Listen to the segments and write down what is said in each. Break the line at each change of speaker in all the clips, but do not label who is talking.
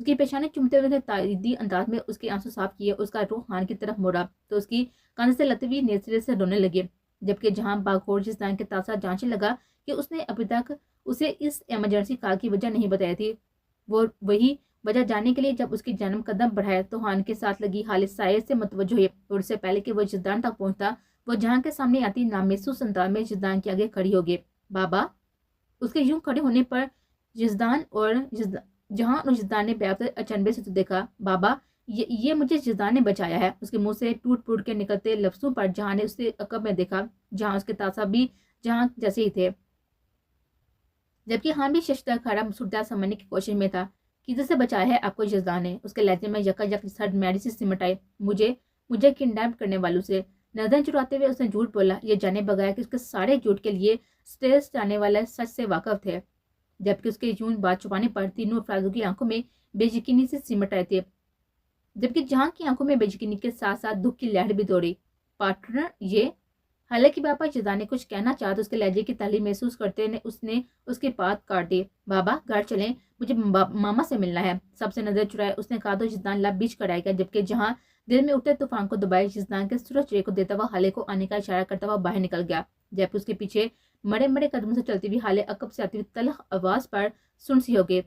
اس کی پیشانی چومتے ہوئے تائیدی انداز میں اس کے آنسو صاف کیے، اس کا رخ خان کی طرف موڑا تو اس کی کاندھے سے لگتے ہوئے نیزے سے رونے لگے، جبکہ جہاں باغور جسدان کے تاثر جانچنے لگا کہ اس نے ابھی تک اسے اس ایمرجنسی کال کی وجہ نہیں بتائی تھی، وہ وہی وجہ جاننے کے لیے جب اس کی جانب قدم بڑھایا تو خان کے ساتھ لگی حالت سائے سے متوجہ ہوئی، اور اس سے پہلے کہ وہ جسدان تک پہنچتا وہ جہاں کے سامنے آتی نامحسوس انداز میں جسدان کے آگے کھڑی ہو گئی۔ بابا! اس کے یوں کھڑے ہونے پر جہاں اور جسدان نے بیعت اچنبے سے تو دیکھا۔ بابا! یہ مجھے جسدان نے بچایا ہے، اس کے منہ سے ٹوٹ پھوٹ کے نکلتے لفظوں پر جہاں نے اسے عقب میں دیکھا، جہاں اس کے تاثر بھی جہاں جیسے ہی تھے، جبکہ خان بھی ششدر کھڑا صورتحال سمجھنے کی کوشش میں تھا۔ کدھر سے بچایا ہے آپ کو جسدان نے؟ اس کے لہجے میں یک سر میری سے سمٹ آئے۔ مجھے کڈنیپ کرنے والوں سے۔ نظر چراتے ہوئے اس نے جھوٹ بولا، یہ جانے بغیر کہ اس کے سارے جھوٹ کے لیے سٹیج جانے والا سچ سے واقف تھے، جبکہ اس کے یوں بات چھپانے پر تینوں افرادوں کی آنکھوں میں بے یقینی سے سمٹ آئے تھے، جبکہ جہاں کی آنکھوں میں بے یقینی کے ساتھ ساتھ دکھ کی لہر بھی دوڑی۔ پارٹنر یہ؟ حالانکہ بابا جسدان نے کچھ کہنا چاہا تو اس کے لہجے کی تعلیم محسوس کرتے اس نے اس کی بات کاٹ دی۔ بابا گھر چلیں، مجھے ماما سے ملنا ہے۔ سب سے نظر چرائے اس نے کہا تو جسدان لب بیچ کر آئے گا، جبکہ جہاں دل میں اٹھتے طوفان کو دبائے جسدان کے سورج چڑے کو دیتا ہوا حالے کو آنے کا اشارہ کرتا ہوا باہر نکل گیا، جبکہ اس کے پیچھے مڑے مڑے قدموں سے چلتی ہوئی حالے عقب سے آتی ہوئی تلخ آواز پر سن سی ہو گئی۔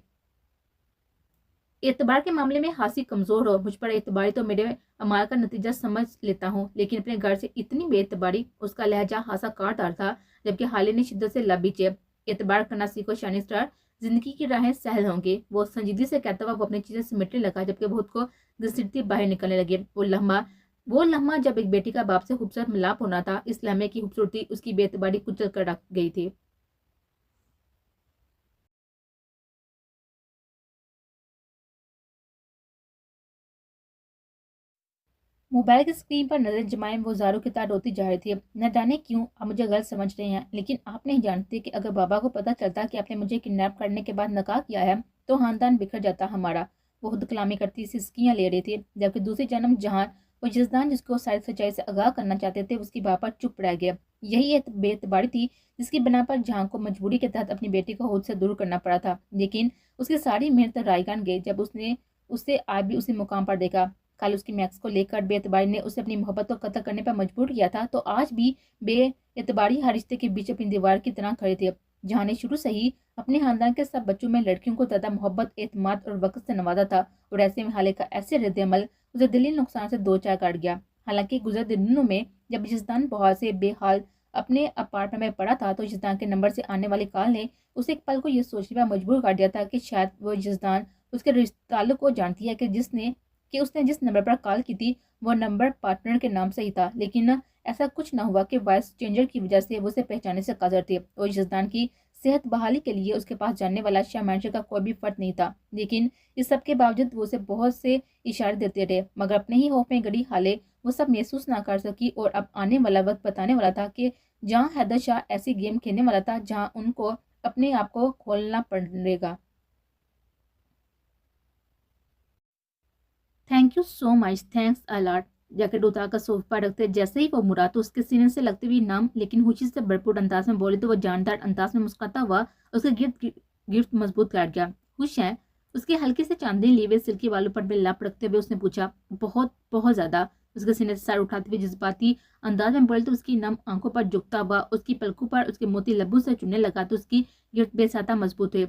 اعتبار کے معاملے میں خاصی کمزور ہو، مجھ پر اعتباری تو میرے اعمال کا نتیجہ سمجھ لیتا ہوں، لیکن اپنے گھر سے اتنی بے اعتباری۔ اس کا لہجہ خاصا کاٹدار تھا، جبکہ حالے نے شدت سے لب بیچے۔ اعتبار کرنا سیکھو شائنی سٹار، زندگی کی راہیں سہل ہوں گی، وہ سنجیدگی سے کہتا ہوا وہ اپنی چیزیں سمیٹنے لگا، جبکہ وہ خود کو گھسیٹتی باہر نکلنے لگے۔ وہ لمحہ جب ایک بیٹی کا باپ سے خوبصورت ملاپ ہونا تھا، اس لمحے کی خوبصورتی اس کی بے اعتباری کچل کر رکھ گئی تھی۔ موبائل کی اسکرین پر نظر جمائے وہ زاروں کے تار روتی جا رہی تھی۔ نہ جانے کیوں آپ مجھے غلط سمجھ رہے ہیں، لیکن آپ نہیں جانتے کہ اگر بابا کو پتہ چلتا کہ آپ نے مجھے کڈنیپ کرنے کے بعد نکاح کیا ہے تو خاندان بکھر جاتا ہمارا۔ وہ خود کلامی کرتی سسکیاں لے رہی تھی، جبکہ دوسری جانب جہاں وہ جسدان جس کو ساری سچائی سے آگاہ کرنا چاہتے تھے اس کی بات پر چپ رہ گیا۔ یہی ایک بے اعتباری تھی جس کی بنا پر جہاں کو مجبوری کے تحت اپنی بیٹی کو خود سے دور کرنا پڑا تھا، لیکن اس کی ساری محنت رائیگان گئی جب اس نے اسے آج بھی اسی مقام پر دیکھا۔ کل اس کی میکس کو لے کر بے اعتباری نے اسے اپنی محبت کو قتل کرنے پر مجبور کیا تھا، تو آج بھی بے اعتباری ہر رشتے کے بیچ اپنی دیوار کی طرح کھڑی تھی۔ جہاں نے شروع سے ہی اپنے خاندان کے سب بچوں میں لڑکیوں کو زیادہ محبت، اعتماد اور وقت سے نوازا تھا، اور ایسے میں حالے کا ایسے رد عمل اسے دلی نقصان سے دو چار کاٹ گیا۔ حالانکہ گزرتے دنوں میں جب جسدان بہت سے بے حال اپنے اپارٹمنٹ میں پڑا تھا تو جسدان کے نمبر سے آنے والی کال نے اسے ایک پل کو یہ سوچنے پر مجبور کر دیا تھا کہ شاید وہ جسدان اس کے تعلق کو جانتی ہے کہ اس نے جس نمبر پر کال کی تھی وہ نمبر پارٹنر کے نام سے ہی تھا، لیکن ایسا کچھ نہ ہوا کہ وائس چینجر کی وجہ سے وہ اسے پہچانے سے قاصر تھی، اور جسدان کی صحت بحالی کے لیے اس کے پاس جاننے والا اشیاء مینشن کا کوئی بھی فرد نہیں تھا، لیکن اس سب کے باوجود وہ اسے بہت سے اشارے دیتے رہے، مگر اپنے ہی خوف میں گڑی حالے وہ سب محسوس نہ کر سکی، اور اب آنے والا وقت بتانے والا تھا کہ جہاں حیدر شاہ ایسی گیم کھیلنے والا تھا جہاں ان کو اپنے آپ کو کھولنا پڑے گا۔ Thank you so much, thanks a lot. Jacket اتار کر صوفے پر رکھتے جیسے ہی وہ مرا تو اس کے سینے سے لگتے ہوئی نام لیکن خوشی سے بھرپور انداز میں بولی تو وہ جاندار انداز میں مسکراتا ہوا اس کے گرد گرفت مضبوط کر گیا۔ خوش ہیں؟ اس کے ہلکے سے چاندنی لیے ہوئے سلکی بالوں پر بھی لپ رکھتے ہوئے اس نے پوچھا۔ بہت بہت زیادہ۔ اس کے سینے سے سر اٹھاتے ہوئے جذباتی انداز میں بولے تو اس کی نم آنکھوں پر جھکتا ہوا اس کی پلکوں پر اس کے موتی لبوں سے چننے لگا تو اس کی گرفت بے ساتھ مضبوط ہوئی۔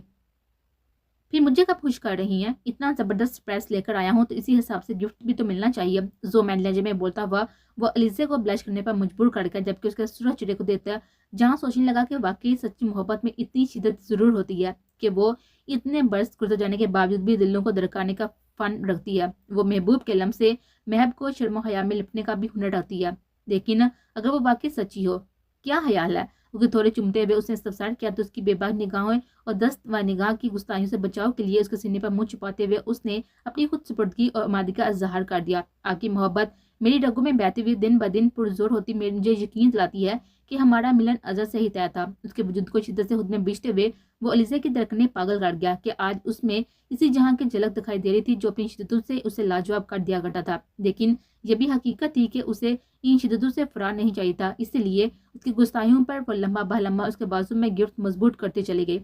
پھر مجھے کب خوش کر رہی ہیں؟ اتنا زبردست سرپرائز لے کر آیا ہوں تو اسی حساب سے گفٹ بھی تو ملنا چاہیے۔ زومین لہجے میں بولتا ہوا وہ علیزے کو بلش کرنے پر مجبور کر گیا، جبکہ اس کے سورج چڑے کو دیتا جہاں سوچنے لگا کہ واقعی سچی محبت میں اتنی شدت ضرور ہوتی ہے کہ وہ اتنے برس گزر جانے کے باوجود بھی دلوں کو درکانے کا فن رکھتی ہے، وہ محبوب کے لمح سے محب کو شرم و حیا میں لپٹنے کا بھی ہنر رکھتی ہے، لیکن اگر وہ واقعی سچی ہو کیا خیال ہے؟ کیونکہ تھوڑے چمتے ہوئے اس نے استفسار کیا تو اس کی بے باک نگاہوں اور دست و نگاہ کی گستاخیوں سے بچاؤ کے لیے اس کے سینے پر منہ چھپاتے ہوئے اس نے اپنی خود سپردگی اور آمادگی کا اظہار کر دیا۔ آپ کی محبت میری رگوں میں بہتی ہوئی دن بدن پرزور ہوتی مجھے یقین دلاتی ہے کہ ہمارا ملن ازل سے ہی طے تھا۔ اس کے وجود کو شدت سے خود میں بیچتے ہوئے وہ علیزے کی دھڑکنیں پاگل کر گیا کہ آج اس میں اسی جہاں کی جھلک دکھائی دے رہی تھی جو اپنی شدتوں سے اسے لاجواب کر دیا کرتا تھا، لیکن یہ بھی حقیقت تھی کہ اسے ان شدتوں سے فرار نہیں چاہیے تھا، اسی لیے اس کی گستاخیوں پر وہ لمحہ بہ لمحہ اس کے بازو میں گرفت مضبوط کرتے چلے گئے۔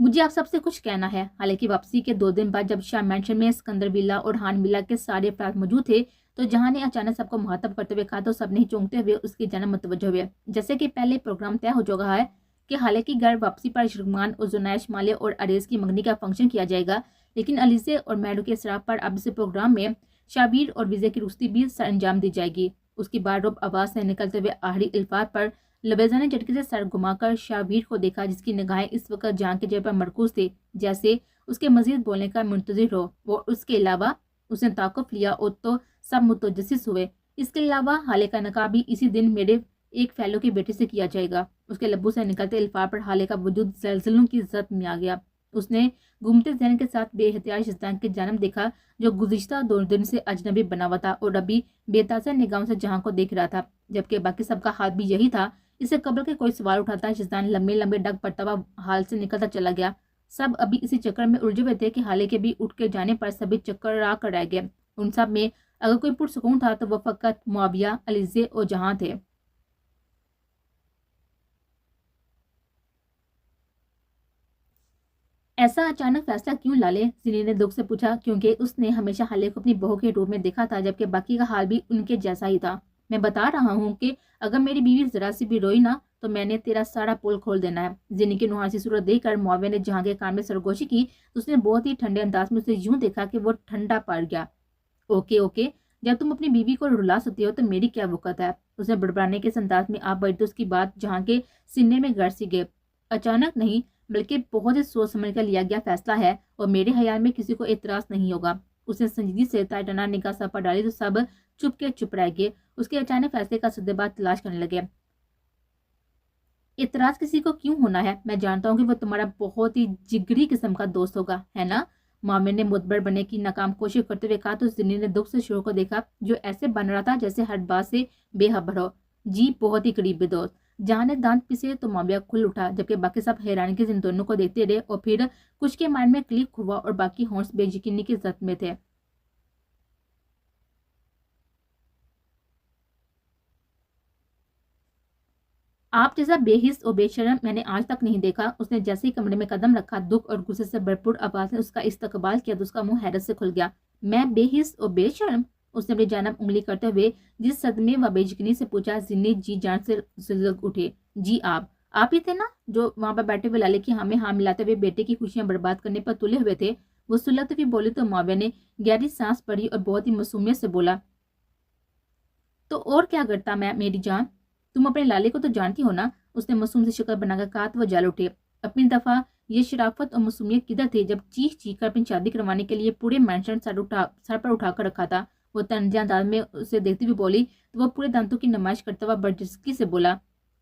مجھے آپ سب سے کچھ کہنا ہے۔ حالانکہ واپسی کے 2 دن بعد جب شاہ مینشن میں اسکندر ویلا اور ہان ویلا کے سارے افراد موجود تھے تو جہاں نے اچانک سب کو مخاطب کرتے ہوئے کہا تو سب نے چونکتے ہوئے اس کی جانب متوجہ ہوئے۔ جیسے کہ پہلے پروگرام طے ہو چکا ہے کہ حالانکہ گھر واپسی پر شرگمان اور زنائش مالے اور اریز کی منگنی کا فنکشن کیا جائے گا، لیکن علیزے اور میڈو کے اصرار پر اب اس پروگرام میں شابیر اور ویزے کی رخصتی بھی سر انجام دی جائے گی۔ اس کی بار رب آواز سے نکلتے ہوئے آخری الفاظ پر لبیزہ نے جھٹکے سے سر گھما کر شابیر کو دیکھا، جس کی نگاہیں اس وقت جان کے جگہ پر مرکوز تھی، جیسے اس کے مزید بولنے کا منتظر ہو۔ اور اس کے علاوہ اس نے توقف لیا اور تو سب متجسس ہوئے۔ اس کے علاوہ حالے کا نکاح بھی اسی دن میرے ایک فیلو کے بیٹے سے کیا جائے گا۔ اس کے لبوں سے نکلتے الفاظ پر حالے کا وجود زلزلوں کی زد میں آ گیا۔ اس نے گھومتے ذہن کے ساتھ بے احتیاط شیطان کی جانب دیکھا جو گزشتہ 2 دن سے اجنبی بنا ہوا تھا اور ابھی بے تاثر نگاہوں سے جہاں کو دیکھ رہا تھا، جبکہ باقی سب کا حال بھی یہی تھا۔ اسے قبل کے کوئی سوال اٹھاتا شیطان لمبے لمبے ڈگ پڑتا ہوا حال سے نکلتا چلا گیا۔ سب ابھی اسی چکر میں الجھے ہوئے تھے کہ حالے کے بھی اٹھ کے جانے پر سبھی چکر آ کر رہ گئے۔ ان سب میں اگر کوئی پرسکون تھا تو وہ فقط معاویہ، علیزے اور جہاں تھے۔ ایسا اچانک فیصلہ کیوں لالے؟ زینی نے دکھ سے پوچھا، کیونکہ اس نے ہمیشہ حالے کو اپنی بہو کے روپ میں دیکھا تھا، جبکہ باقی کا حال بھی ان کے جیسا ہی تھا۔ میں بتا رہا ہوں کہ اگر میری بیوی ذرا سی بھی روئی نا تو میں نے تیرا سارا پول کھول دینا ہے۔ زینی کی نحاسی صورت دیکھ کر معاویہ نے جہاں کے کان میں سرگوشی کی تو اس نے بہت ہی ٹھنڈے انداز میں اسے یوں دیکھا کہ وہ ٹھنڈا پڑ گیا۔ اوکے اوکے، جب تم اپنی بیوی کو رلا سکتے ہو تو میری کیا وقت ہے؟ اس نے بڑبڑانے کے انداز میں آپ بڑھتے اس کی بات جہاں کے سینے میں گڑ سی گئے۔ اچانک نہیں بلکہ بہت ہی سوچ سمجھ کر لیا گیا فیصلہ ہے اور میرے خیال میں کسی کو اعتراض نہیں ہوگا۔ اس نے سنجیدگی سے تائٹنا نگاہ سب پر ڈالی تو سب چپ کے چپ رہ گئے۔ اس کے اچانک فیصلے کا سدبات تلاش کرنے لگے۔ اعتراض کسی کو کیوں ہونا ہے؟ میں جانتا ہوں کہ وہ تمہارا بہت ہی جگری قسم کا دوست ہوگا، ہے نا؟ معاویہ نے مدبر بننے کی ناکام کوشش کرتے ہوئے کہا تو زنی نے دکھ سے شروع کو دیکھا جو ایسے بن رہا تھا جیسے ہر بات سے بے خبر ہو۔ جی بہت ہی قریبی دوست۔ جہاں نے دانت پیسے تو معاویہ کھل اٹھا، جبکہ باقی سب حیرانی کے ان دونوں کو دیکھتے رہے اور پھر کچھ کے مائنڈ میں کلک ہوا اور باقی ہونٹس بے یقینی کی زد میں تھے۔ آپ جیسا بے حس اور بے شرم میں نے آج تک نہیں دیکھا۔ اس نے جیسے ہی کمرے میں قدم رکھا دکھ اور غصے سے بھرپور آواز نے اس کا استقبال کیا تو اس کا منہ حیرت سے کھل گیا۔ میں بے حس اور بے شرم؟ اس نے اپنی جانب انگلی کرتے ہوئے جس صدمے و بے یقینی سے پوچھا۔ زنی جی جان سے زلزل اٹھے۔ جی آپ ہی تھے نا جو وہاں پر بیٹھے ہوئے لالے کی ہمیں ہاں ملاتے ہوئے بیٹے کی خوشیاں برباد کرنے پر تلے ہوئے تھے؟ وہ سلگتے ہوئے بولی تو معاویہ نے گہری سانس پڑی اور بہت ہی معصومیت سے بولا، تو اور کیا کرتا میں میری جان؟ تم اپنے لالے کو تو جانتی ہو نا؟ اس نے معصوم سے شکل بنا کر کہا تو وہ جل اٹھے۔ اپنی دفعہ یہ شرافت اور معصومیت کدھر تھی جب چیخ چیخ کر اپنی شادی کروانے کے لیے پورے مینشن سر پر اٹھا کر رکھا تھا؟ وہ طنزیہ انداز میں اسے دیکھتی ہوئی بولی تو وہ پورے دانتوں کی نمائش کرتا ہوا برجسگی سے بولا،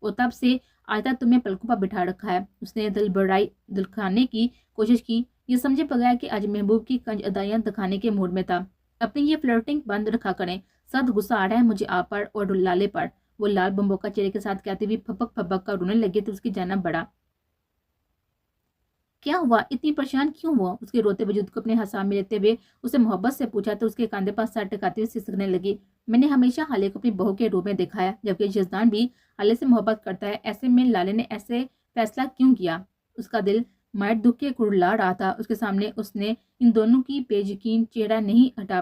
اور تب سے آج تک تمہیں پلکوں پر بٹھا رکھا ہے۔ اس نے دل کھانے کی کوشش کی، یہ سمجھے بغیر کہ آج محبوب کی کنج ادائیاں دکھانے کے موڈ میں تھا۔ اپنی یہ فلرٹنگ بند رکھا کریں، سخت غصہ آ رہا ہے مجھے آپ پر اور لالے پر۔ وہ لال بمبوکا چہرے کے ساتھ کہتے ہوئے پھپک پھپک کر رونے لگے تو اس کی جانب بڑھا۔ کیا ہوا؟ اتنی پریشان کیوں ہوا؟ اس کے روتے وجود کو اپنے حساب میں لیتے ہوئے اسے محبت سے پوچھا تو اس کے کاندھے پر سر ٹکاتے ہوئے سسکنے لگی۔ میں نے ہمیشہ حالے کو اپنی بہو کے روپ میں دیکھا ہے، جبکہ یزدان بھی حالے سے محبت کرتا ہے، ایسے میں لالے نے ایسے فیصلہ کیوں کیا؟ اس کا دل مائٹ دکھ کے کڑلا رہا تھا۔ اس کے سامنے اس نے ان دونوں کی بے یقین چہرہ نہیں ہٹا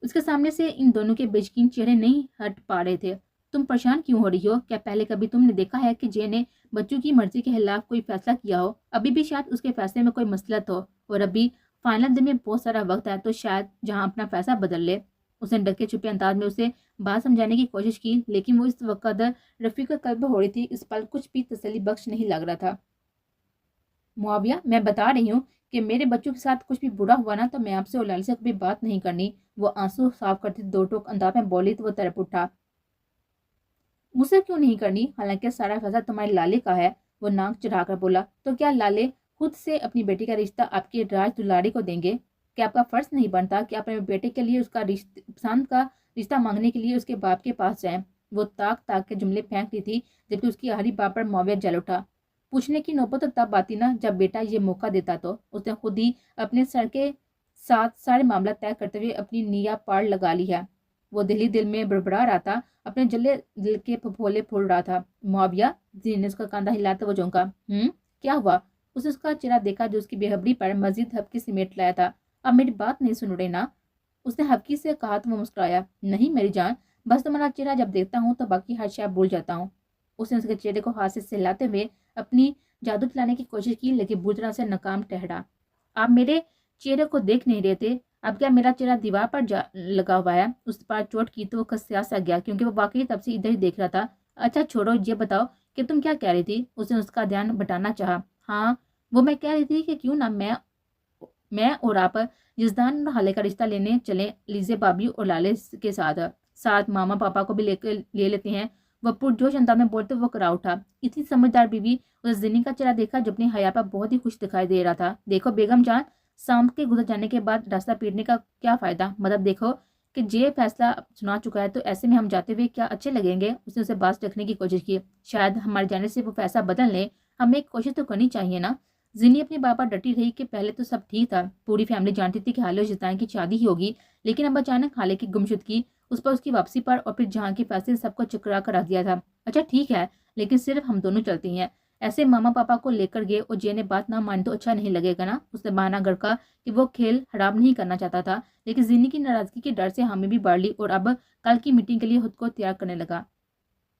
اس کے سامنے سے ان دونوں کے بے یقین چہرے نہیں ہٹ پا رہے تھے۔ تم پریشان کیوں ہو رہی ہو؟ کیا پہلے کبھی تم نے دیکھا ہے کہ جے نے بچوں کی مرضی کے خلاف کوئی فیصلہ کیا ہو؟ ابھی بھی شاید اس کے فیصلے میں کوئی مسلط ہو اور ابھی فائنل دن میں بہت سارا وقت ہے تو شاید جہاں اپنا فیصلہ بدل لے۔ اس نے ڈکے چھپے انداز میں اسے بات سمجھانے کی کوشش کی، لیکن وہ اس وقت رفیق قلب ہو رہی تھی، اس پل کچھ بھی تسلی بخش نہیں لگ رہا تھا۔ معاویہ، میں بتا رہی ہوں کہ میرے بچوں کے ساتھ کچھ بھی برا ہوا نا تو میں آپ سے اور لال سے کبھی بات نہیں کرنی۔ وہ آنسو صاف کرتی دو ٹوک انداز میں بولی تو وہ تڑپ اٹھا۔ مجھ سے کیوں نہیں کرنی؟ حالانکہ سارا فیصلہ تمہارے لالے کا ہے، وہ ناک چڑھا کر بولا۔ تو کیا لالے خود سے اپنی بیٹی کا رشتہ آپ کے راج دلاڑی کو دیں گے؟ کیا آپ کا فرض نہیں بنتا کہ اپنے بیٹے کے لیے اس کا پسند کا رشتہ مانگنے کے لیے اس کے باپ کے پاس جائیں؟ وہ تاک تاک کے جملے پھینک رہی تھی جبکہ اس کی آخری بات پر معاویہ جل اٹھا۔ پوچھنے کی نوبت تو تب آتی نا جب بیٹا یہ موقع دیتا تو اس نے خود ہی اپنے سر کے ساتھ سارے معاملہ طے کرتے ہوئے اپنی نیا پاڑ لگا لی ہے۔ وہ دل میں بڑبڑا رہا تھا، اپنے جلے دل کے پھپھولے پھول رہا تھا۔ معاویہ، زین نے اس کا کاندھا ہلاتے وہ چونکا۔ کیا ہوا؟ اس نے اس کا چہرہ دیکھا جو اس کی بےحبری پر مزید ہبکی سمیٹ لایا تھا۔ اب میری بات نہیں سن رہے نا؟ اس نے ہبکی سے کہا تو وہ مسکرایا۔ نہیں میری جان، بس تمہارا چہرہ جب دیکھتا ہوں تو باقی ہر شے بھول جاتا ہوں۔ اس نے اس کے چہرے کو ہاتھ سے سہلاتے ہوئے اپنی جادو چلانے کی کوشش کی، لیکن بری طرح سے ناکام ٹھہرا۔ آپ میرے چہرے کو دیکھ نہیں رہے تھے؟ اب کیا میرا چہرہ دیوار پر لگا ہوا ہے؟ اس پر چوٹ کی تو وہ کسیا سا گیا، کیونکہ وہ واقعی تب سے ادھر ہی دیکھ رہا تھا۔ اچھا چھوڑو، یہ بتاؤ کہ تم کیا کہہ رہی تھی؟ اس نے اس کا دھیان بٹانا چاہا۔ ہاں، وہ میں کہہ رہی تھی کہ کیوں نہ میں اور آپ یزدان اور حالے کا رشتہ لینے چلیں، لیزے بابی اور لالے کے ساتھ ماما پاپا کو بھی لے لیتے ہیں۔ وہ پرجوش انداز میں بولتے وہ کرا اٹھا۔ اتنی سمجھدار بیوی اس زنی کا چہرہ دیکھا جو اپنی حیا پر بہت ہی خوش دکھائی دے رہا تھا۔ دیکھو بیگم جان، سام کے گزر جانے کے بعد راستہ پیٹنے کا کیا فائدہ؟ مطلب دیکھو کہ یہ فیصلہ سنا چکا ہے تو ایسے میں ہم جاتے ہوئے کیا اچھے لگیں گے؟ اس نے اسے باز رکھنے کی کوشش کی۔ شاید ہمارے جانے سے وہ فیصلہ بدل لیں، ہمیں ایک کوشش تو کرنی چاہیے نا؟ زنی اپنی بات پر ڈٹی رہی کہ پہلے تو سب ٹھیک تھا، پوری فیملی جانتی تھی کہ حالے اور یزدان کی شادی ہی ہوگی، لیکن اب اچانک حالے کی گمشدگی، اس پر اس کی واپسی پر اور پھر جہاں کی فیصلے سب کو چکرا کر رکھ دیا تھا۔ اچھا ٹھیک ہے، لیکن صرف ہم دونوں چلتے ہیں۔ ایسے ماما پاپا کو لے کر گئے اور جے نے بات نہ مانی تو اچھا نہیں لگے گا نا؟ اس نے بہانہ گڑکا کہ وہ کھیل خراب نہیں کرنا چاہتا تھا، لیکن زنی کی ناراضگی کے ڈر سے حامی بھی بڑھ لی اور اب کل کی میٹنگ کے لیے خود کو تیار کرنے لگا۔